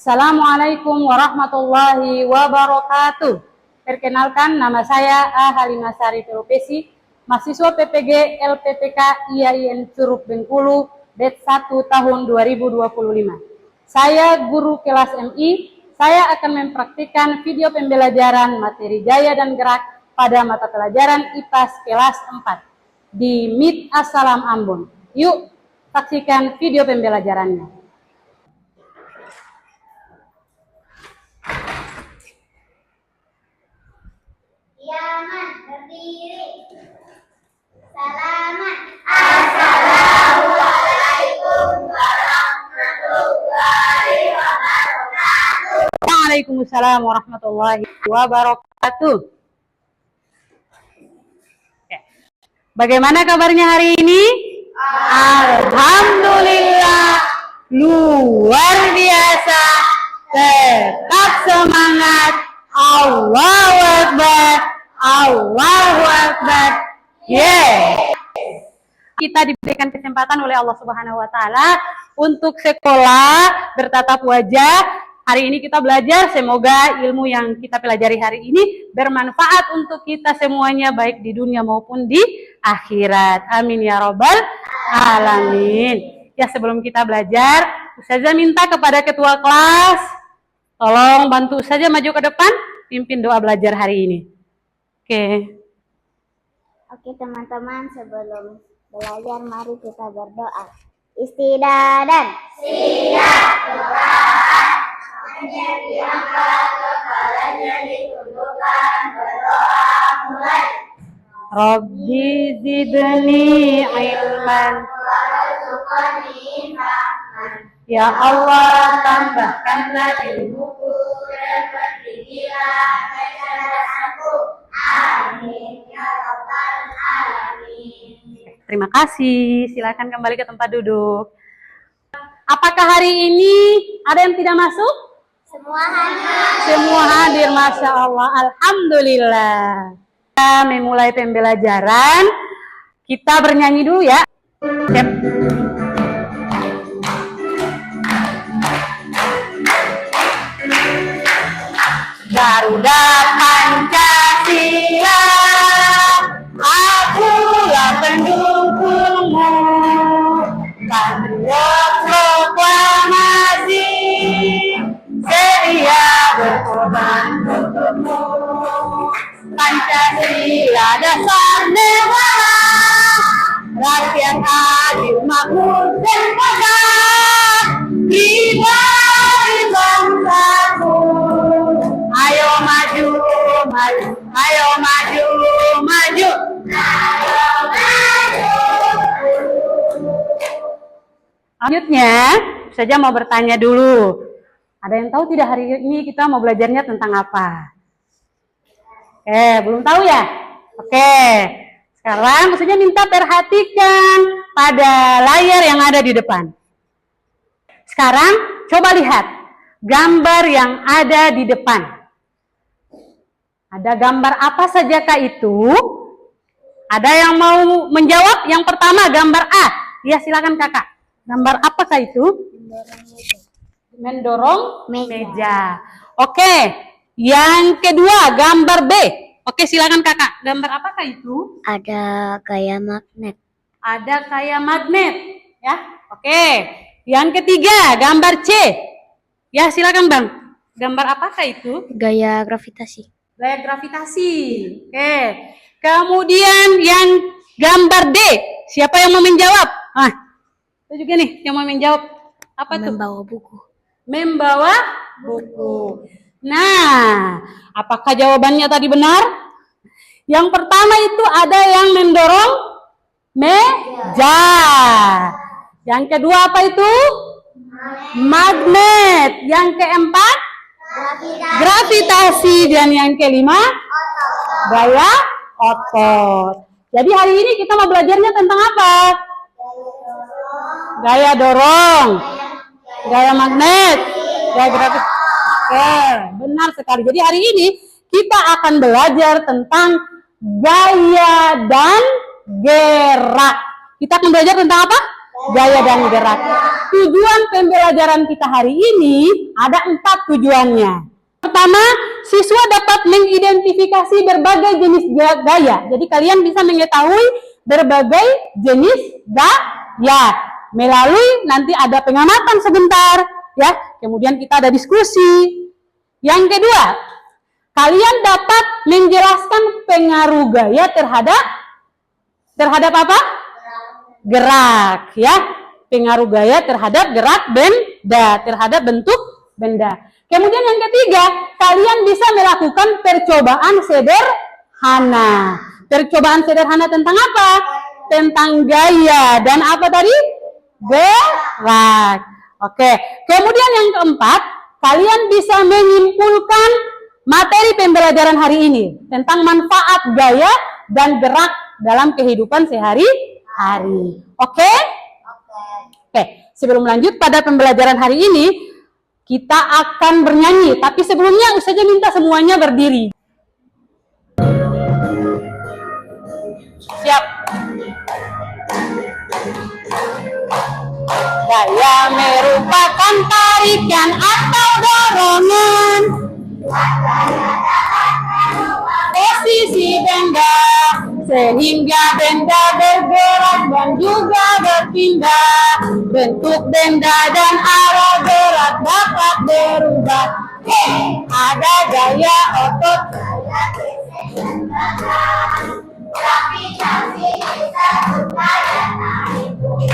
Assalamualaikum warahmatullahi wabarakatuh. Perkenalkan, nama saya A. Halimah Sari Profesi, mahasiswa PPG LPPK IAIN Curug Bengkulu, batch 1 tahun 2025. Saya guru kelas MI. Saya akan mempraktikkan video pembelajaran materi gaya dan gerak pada mata pelajaran IPAS kelas 4 di MIT Assalam Ambon. Yuk, saksikan video pembelajarannya. Yaman, berdiri. Salaman. Assalamualaikum warahmatullahi wabarakatuh. Waalaikumsalam warahmatullahi wabarakatuh. Bagaimana kabarnya hari ini? Alhamdulillah, luar biasa. Tetap semangat. Allahu Akbar, Allahu Akbar. Kita diberikan kesempatan oleh Allah Subhanahu wa taala untuk sekolah bertatap wajah. Hari ini kita belajar, semoga ilmu yang kita pelajari hari ini bermanfaat untuk kita semuanya, baik di dunia maupun di akhirat. Amin ya robbal alamin. Ya, sebelum kita belajar, Ustazah minta kepada ketua kelas, tolong bantu saja maju ke depan, pimpin doa belajar hari ini. Oke teman-teman, sebelum belajar mari kita berdoa. Istidadan. Siap, doa. Tangannya diangkat, kepalanya ditundukkan, berdoa mulai. Rabbi zidni ilman. Ya Allah, tambahkanlah ilmuku dan pertinggilah kecerdasanku. Amin ya rabbal alamin. Terima kasih. Silakan kembali ke tempat duduk. Apakah hari ini ada yang tidak masuk? Semua hadir. Semua hadir, Masya Allah. Alhamdulillah. Kita memulai pembelajaran. Kita bernyanyi dulu ya. Siap. Garuda Pancasila, akulah pendukungmu. Patriot proklamasi, sedia berkorban untukmu. Pancasila dasar negara, rakyat adil makmur dan kokoh, kita di bangsaku. Ayo maju, maju, ayo maju, maju. Ayo maju. Selanjutnya, saja mau bertanya dulu. Ada yang tahu tidak hari ini kita mau belajarnya tentang apa? Belum tahu ya? Sekarang saja minta perhatikan pada layar yang ada di depan. Sekarang coba lihat gambar yang ada di depan. Ada gambar apa sajakah itu? Ada yang mau menjawab? Yang pertama gambar A. Ya, silakan kakak. Gambar apakah itu? Mendorong meja. Yang kedua gambar B. Silakan kakak. Gambar apakah itu? Ada kayak magnet. Ada kayak magnet. Ya, Yang ketiga gambar C. Ya, silakan bang. Gambar apakah itu? Gaya gravitasi. Gaya gravitasi. Kemudian yang gambar D. Siapa yang mau menjawab? Itu juga nih yang mau menjawab. Apa tuh? Membawa buku. Membawa buku. Nah, apakah jawabannya tadi benar? Yang pertama itu ada yang mendorong meja. Yang kedua apa itu? Magnet. Yang keempat? Gravitasi. Dan yang kelima? Gaya otot. Jadi hari ini kita mau belajarnya tentang apa? Gaya dorong, gaya magnet, gaya gravitasi. Benar sekali. Jadi hari ini kita akan belajar tentang gaya dan gerak. Kita akan belajar tentang apa? Gaya dan gerak. tujuan pembelajaran kita hari ini ada 4 tujuannya. Pertama, siswa dapat mengidentifikasi berbagai jenis gaya. Jadi kalian bisa mengetahui berbagai jenis gaya melalui nanti ada pengamatan sebentar, ya. Kemudian kita ada diskusi. Yang kedua, kalian dapat menjelaskan pengaruh gaya terhadap apa? Gerak, ya. Pengaruh gaya terhadap gerak benda, terhadap bentuk benda. Kemudian yang ketiga, kalian bisa melakukan percobaan sederhana. Percobaan sederhana tentang apa? Tentang gaya dan apa tadi? Gerak. Oke. Kemudian yang keempat, kalian bisa menyimpulkan materi pembelajaran hari ini tentang manfaat gaya dan gerak dalam kehidupan sehari-hari. Oke? Oke. Sebelum lanjut pada pembelajaran hari ini, kita akan bernyanyi. Tapi sebelumnya Ustazah minta semuanya berdiri. Siap. Gaya merupakan tarikan atau dorongan posisi benda sehingga benda bergerak dan juga berpindah. Bentuk benda dan arah gerak dapat berubah. Ada gaya otot, gravitasi serta daya tarik bumi.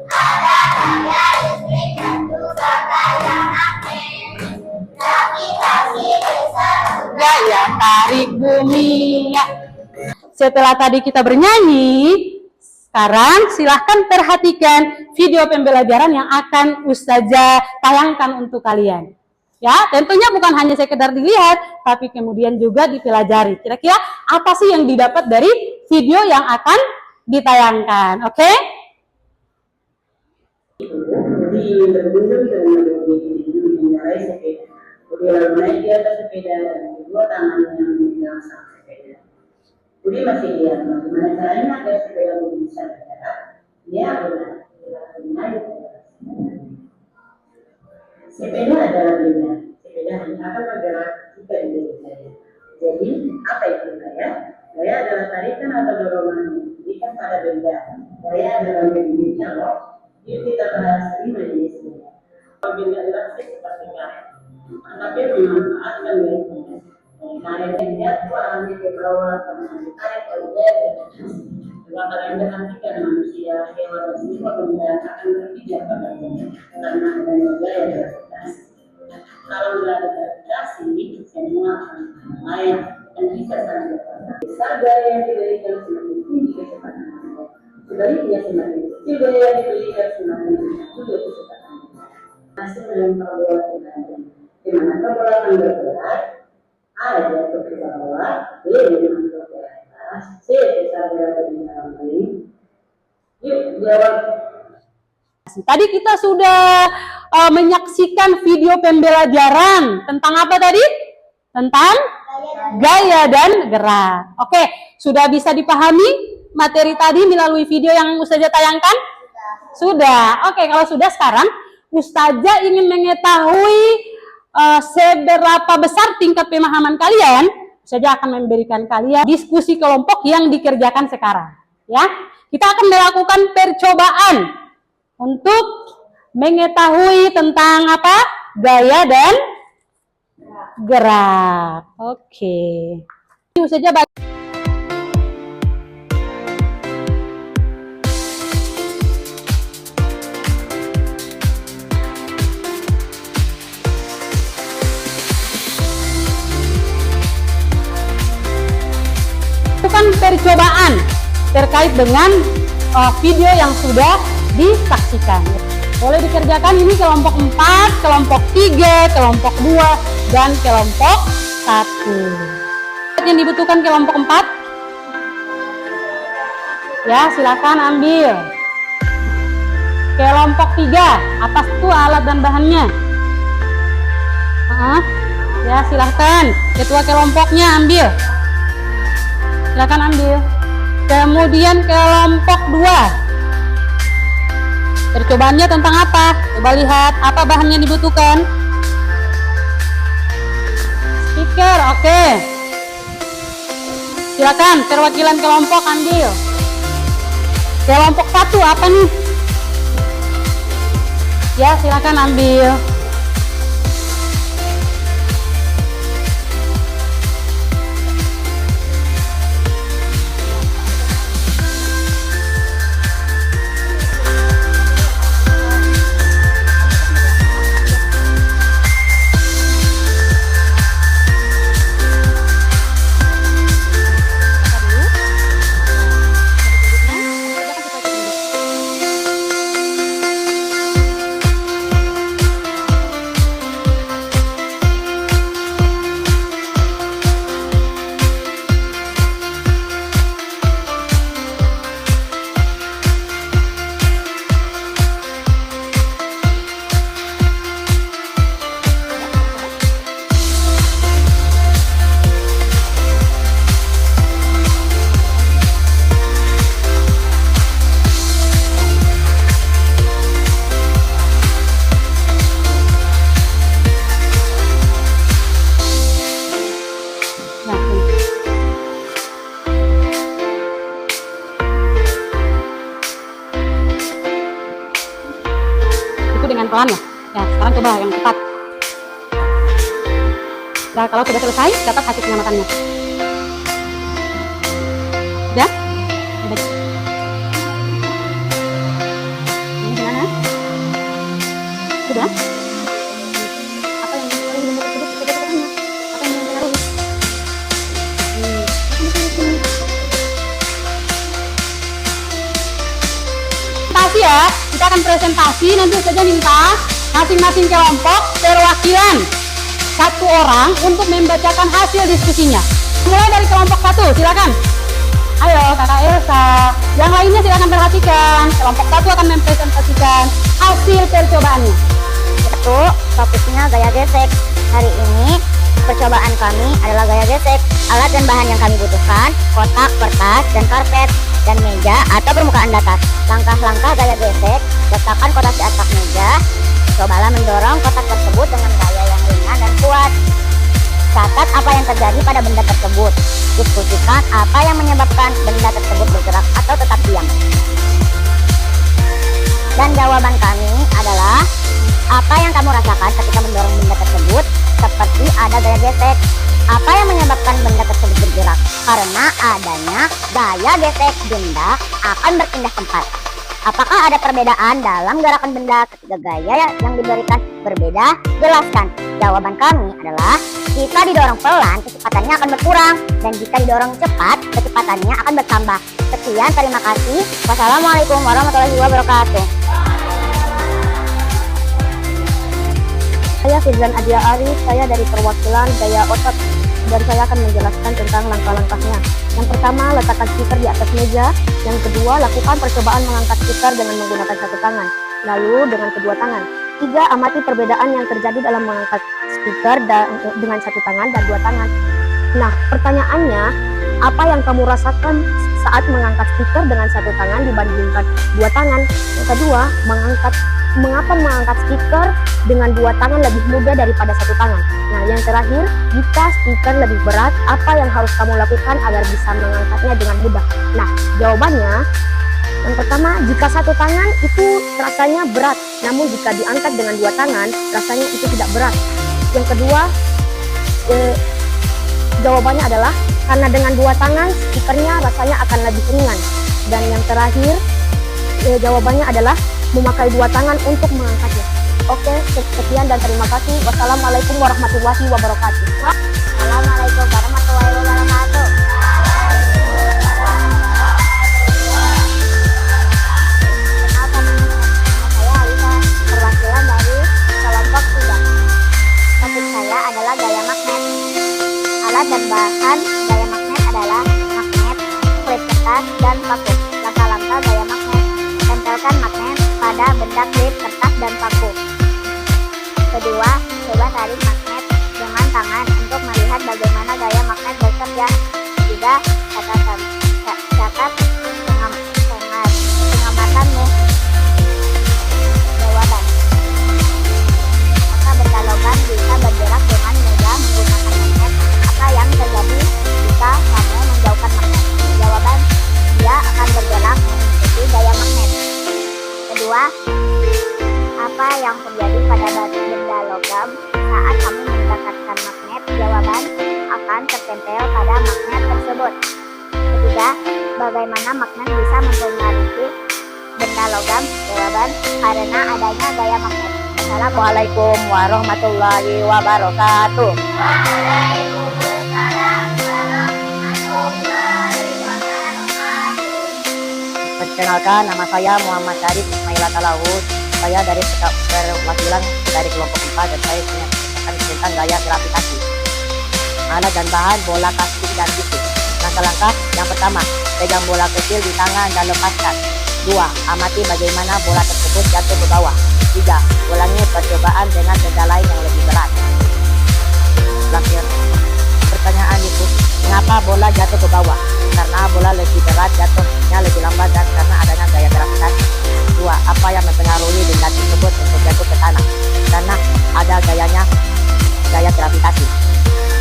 Ada gaya listrik dan juga gaya magnet. Gravitasi serta gaya tarik bumi. Setelah tadi kita bernyanyi, sekarang silahkan perhatikan video pembelajaran yang akan Ustazah tayangkan untuk kalian. Ya, tentunya bukan hanya sekedar dilihat, tapi kemudian juga dipelajari. Kira-kira apa sih yang didapat dari video yang akan ditayangkan? Oke? Mengendarai sepeda, kemudian naik di atas sepeda dan kedua tangannya memegang sang sepeda. Budi masih lihat bagaimana caranya agar sepeda Budi bisa bergerak. Dia benar naik di atas sepeda. Sepeda adalah benda. Sepeda hanya akan bergerak jika diberi gaya. Jadi, apa itu gaya? Gaya adalah tarikan atau dorongan yang diberikan pada benda. Gaya adalah bentuknya loh. Yuk kita bahas 5 jenis gaya. Benda elastis seperti karet. Tetapi memanfaatkan gaya benda. Karet yang jatuh arahnya ke bawah karena ditarik oleh gaya benda. Maka yang perhatikan manusia, hewan, dan semua benda akan berpijak pada benda karena adanya gaya gravitasi. Kalau tidak ada gravitasi, semua akan layak dan bisa saling bergerak. Besar gaya yang diberikan semakin tinggi kecepatannya. Sebaliknya semakin kecil gaya yang diberikan semakin rendah juga kecepatannya. Masih melempar bola ke dalam. Di mana bola akan bergerak, A jatuh ke bawah, B menyentuh ke atas, C besar berada di dalam ring. Yuk jawab. Tadi kita sudah menyaksikan video pembelajaran tentang apa tadi? Tentang gaya dan gerak. Oke, sudah bisa dipahami materi tadi melalui video yang Ustazah tayangkan? Sudah. Oke, kalau sudah sekarang Ustazah ingin mengetahui seberapa besar tingkat pemahaman kalian. Ustazah akan memberikan kalian diskusi kelompok yang dikerjakan sekarang. Ya, kita akan melakukan percobaan untuk mengetahui tentang apa? Gaya dan gerak. Oke. Ustazah bagi percobaan terkait dengan video yang sudah disaksikan. Boleh dikerjakan ini kelompok 4, kelompok 3, kelompok 2, dan kelompok 1. Yang dibutuhkan kelompok 4? Ya, silakan ambil. Kelompok 3, apa itu alat dan bahannya? Ya, silahkan. Ketua kelompoknya ambil. Silakan ambil. Kemudian kelompok 2. Percobaannya tentang apa? Coba lihat, apa bahan yang dibutuhkan? Stiker, oke. Silakan, perwakilan kelompok ambil. Kelompok 1 apa nih? Ya, silakan ambil. Dengan pelan ya. Ya, sekarang coba yang cepat. Nah, kalau sudah selesai, catat hasil pengamatannya. Sudah? Sudah. Ini gimana? Sudah? Apa yang membuat tersebut? Apa yang mempengaruhi? Presentasi ya, kita akan presentasi. Nanti saja minta masing-masing kelompok perwakilan 1 orang untuk membacakan hasil diskusinya. Mulai dari kelompok 1, silakan. Ayo kakak Elsa, yang lainnya silakan perhatikan. Kelompok 1 akan mempresentasikan hasil percobaannya. Itu fokusnya gaya gesek. Hari ini percobaan kami adalah gaya gesek. Alat dan bahan yang kami butuhkan, kotak, kertas, dan karpet, dan meja atau permukaan datar. Langkah-langkah gaya gesek: letakkan kotak di atas meja. Cobalah mendorong kotak tersebut dengan gaya yang ringan dan kuat. Catat apa yang terjadi pada benda tersebut. Diskusikan apa yang menyebabkan benda tersebut bergerak atau tetap diam. Dan jawaban kami adalah apa yang kamu rasakan ketika mendorong benda tersebut, seperti ada gaya gesek. Apa yang menyebabkan benda tersebut bergerak? Karena adanya gaya gesek, benda akan berpindah tempat. Apakah ada perbedaan dalam gerakan benda ketika gaya yang diberikan berbeda? Jelaskan. Jawaban kami adalah jika didorong pelan, kecepatannya akan berkurang, dan jika didorong cepat, kecepatannya akan bertambah. Sekian, terima kasih. Wassalamualaikum warahmatullahi wabarakatuh. Saya Firzan Adia Arif, saya dari perwakilan gaya otot, dan saya akan menjelaskan tentang langkah-langkahnya. Yang pertama, letakkan stiker di atas meja. Yang kedua, lakukan percobaan mengangkat stiker dengan menggunakan satu tangan, lalu dengan kedua tangan. 3. Amati perbedaan yang terjadi dalam mengangkat stiker dengan satu tangan dan dua tangan. Nah, pertanyaannya, apa yang kamu rasakan saat mengangkat stiker dengan satu tangan dibandingkan dua tangan? Yang kedua, mengapa mengangkat stiker dengan dua tangan lebih mudah daripada satu tangan? Nah, yang terakhir, jika stiker lebih berat, apa yang harus kamu lakukan agar bisa mengangkatnya dengan mudah? Nah, jawabannya, yang pertama, jika satu tangan itu rasanya berat, namun jika diangkat dengan dua tangan, rasanya itu tidak berat. Yang kedua, jawabannya adalah karena dengan dua tangan, stikernya rasanya akan lebih ringan. Dan yang terakhir, jawabannya adalah memakai dua tangan untuk mengangkatnya. Oke, sekian dan terima kasih. Wassalamualaikum warahmatullahi wabarakatuh. Assalamualaikum warahmatullahi wabarakatuh. Saya Alisa, perwakilan dari kelompok 3. Topik saya adalah gaya magnet. Alat dan bahan gaya magnet adalah magnet, klip kertas, dan paku. Langkah-langkah gaya magnet: tempelkan magnet pada benda, klip, kertas, dan paku. Kedua, coba tarik magnet dengan tangan untuk melihat bagaimana gaya magnet bekerja. Tiga, catat pengamatanmu. 3. Bagaimana magnet bisa mempengaruhi benda logam? Jawaban, karena adanya gaya magnet. Assalamualaikum warahmatullahi wabarakatuh. Perkenalkan, nama saya Muhammad Syarif Ismaila Talawus. Saya dari perwakilan dari kelompok 4 dan saya punya kesempatan tentang gaya gravitasi. Alat dan bahan bola kasting dan tisu. Langkah-langkah yang pertama, pegang bola kecil di tangan dan lepaskan. 2. Amati bagaimana bola tersebut jatuh ke bawah. 3. Ulangi percobaan dengan benda lain yang lebih berat. Selanjutnya, pertanyaan itu, mengapa bola jatuh ke bawah? Karena bola lebih berat, jatuhnya lebih lambat, dan karena adanya gaya gravitasi. 2. Apa yang mempengaruhi benda tersebut untuk jatuh ke tanah? Karena ada gaya gravitasi.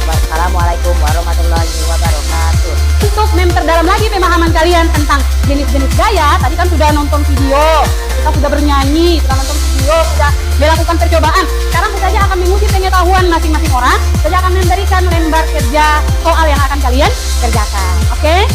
Wassalamualaikum warahmatullahi wabarakatuh. Untuk memperdalam lagi pemahaman kalian tentang jenis-jenis gaya, tadi kan sudah nonton video, kita sudah bernyanyi, sudah nonton video, sudah melakukan percobaan. Sekarang saja akan menguji pengetahuan masing-masing orang. Saya akan memberikan lembar kerja soal yang akan kalian kerjakan. Oke?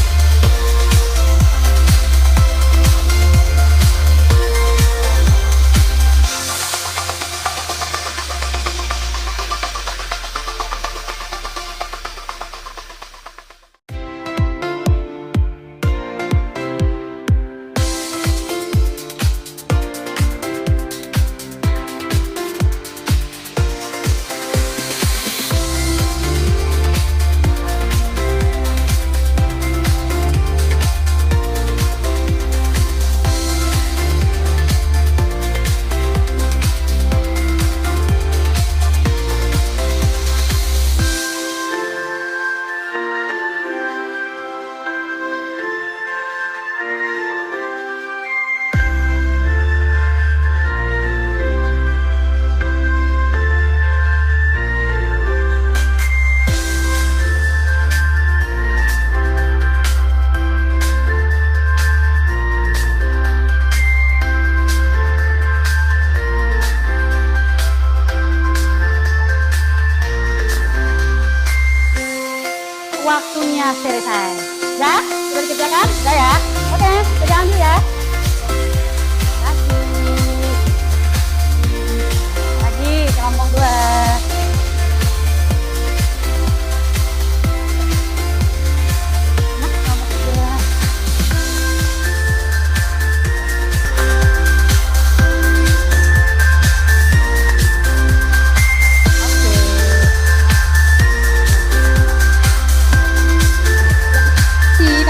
Waktunya selesai. Ya? Sudah dikerjakan? Sudah ya? Oke, kerjaan dulu ya. Lagi, kelompok 2. Nah, kelompok 2.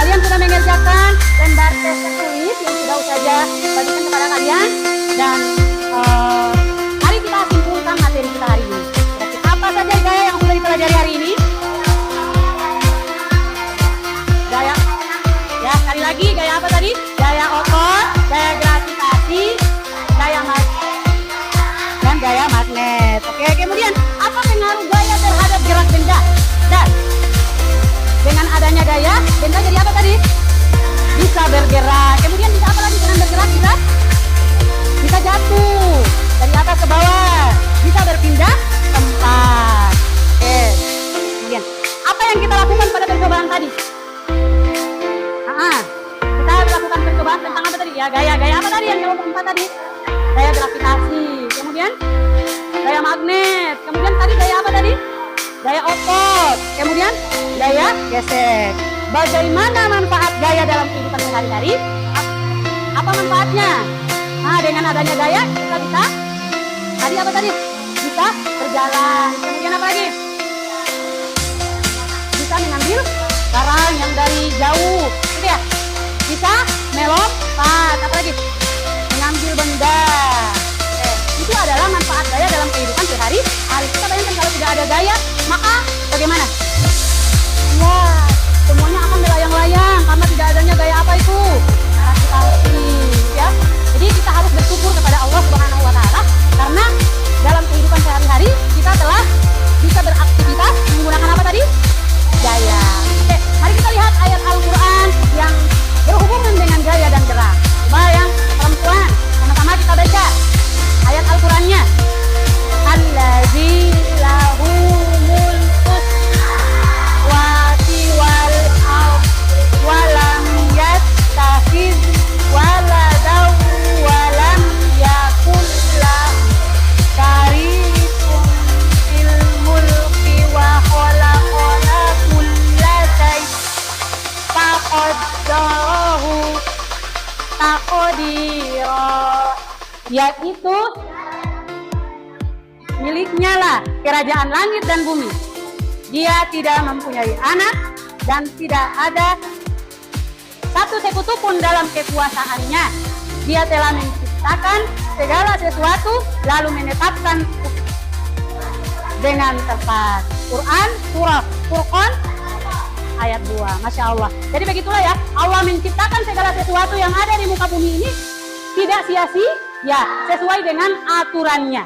Kalian sudah mengerjakan lembar tes tertulis yang sudah saja bagikan kepada kalian, dan mari kita simpulkan materi kita hari ini. Apa saja gaya yang sudah dipelajari hari ini? Gaya, ya sekali lagi, gaya apa tadi? Gaya otot, gaya gravitasi, gaya dan gaya magnet. Oke, kemudian apa pengaruh gaya terhadap gerak benda? Dan dengan adanya gaya, benda jadi apa tadi? Bisa bergerak. Kemudian bisa apa lagi dengan bergerak? Bisa jatuh dari atas ke bawah. Bisa berpindah tempat. Oke. Kemudian apa yang kita lakukan pada percobaan tadi? Kita lakukan percobaan tentang apa tadi? Ya, gaya apa tadi yang kelompok 4 tadi? Gaya gravitasi. Kemudian gaya magnet. Kemudian tadi gaya apa tadi? Gaya otot, kemudian gaya gesek. Bagaimana manfaat gaya dalam kehidupan sehari-hari? Apa manfaatnya? Nah, dengan adanya gaya kita bisa tadi apa tadi? Bisa berjalan. Kemudian apa lagi? Bisa mengambil barang yang dari jauh, gitu ya? Bisa melompat. Apa lagi? Mengambil benda. Itu adalah manfaat gaya dalam kehidupan sehari-hari. Kita bayangkan kalau tidak ada gaya, maka bagaimana? Wah, semuanya akan melayang-layang karena tidak adanya gaya apa itu? Gravitasi, ya. Jadi kita harus bersyukur kepada Allah Subhanahu wa taala karena dalam kehidupan sehari-hari kita telah bisa beraktivitas menggunakan apa tadi? Gaya. Oke, mari kita lihat ayat Al-Qur'an yang berhubungan dengan gaya dan gerak. Coba yang perempuan, sama-sama kita baca. itu miliknya lah kerajaan langit dan bumi. Dia tidak mempunyai anak dan tidak ada satu sekutu pun dalam kekuasaannya. Dia telah menciptakan segala sesuatu lalu menetapkan dengan tepat. Quran surah Furqan ayat 2. Masya Allah. Jadi begitulah ya, Allah menciptakan segala sesuatu yang ada di muka bumi ini tidak sia-sia, ya, sesuai dengan aturannya,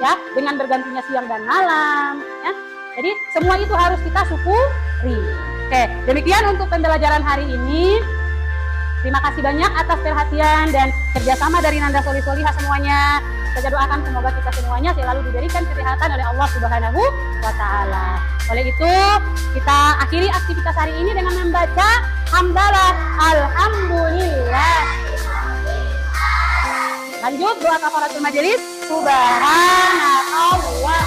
ya, dengan bergantinya siang dan malam, ya. Jadi semua itu harus kita syukuri. Oke, demikian untuk pembelajaran hari ini. Terima kasih banyak atas perhatian dan kerjasama dari Nanda Solih-Solihah semuanya. Saya doakan semoga kita semuanya selalu diberikan kesehatan oleh Allah Subhanahu wa Ta'ala. Oleh itu, kita akhiri aktivitas hari ini dengan membaca hamdalah alhamdulillah. Lanjut doa kafaratul majelis. Subhanallahumma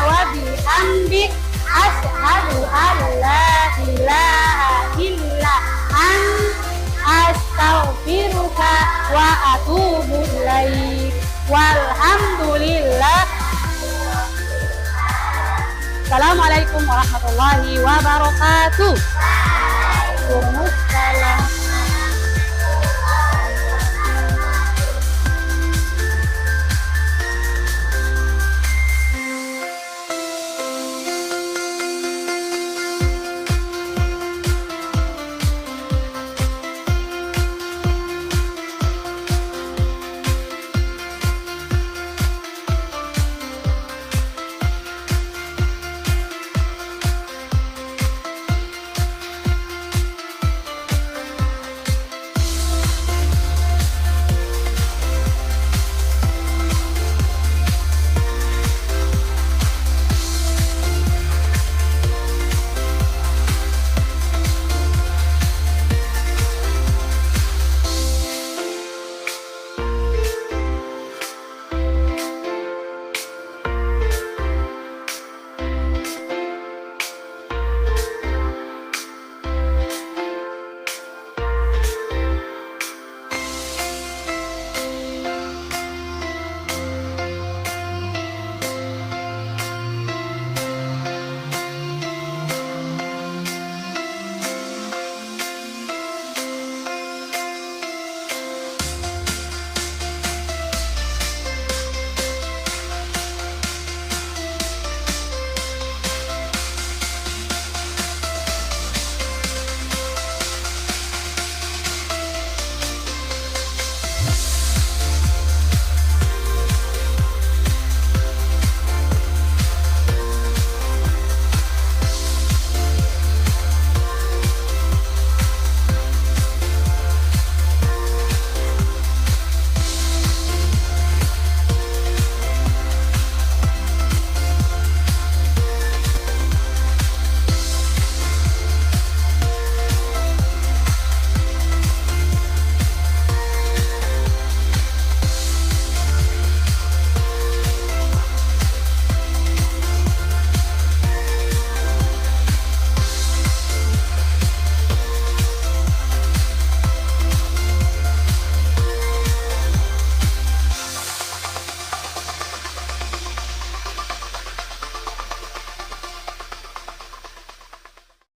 wa bihamdik asyhadu an la ilaha illa anta astaghfiruka wa atubu ilaik. Walhamdulillah. Assalamualaikum warahmatullahi wabarakatuh. Waalaikumsalam.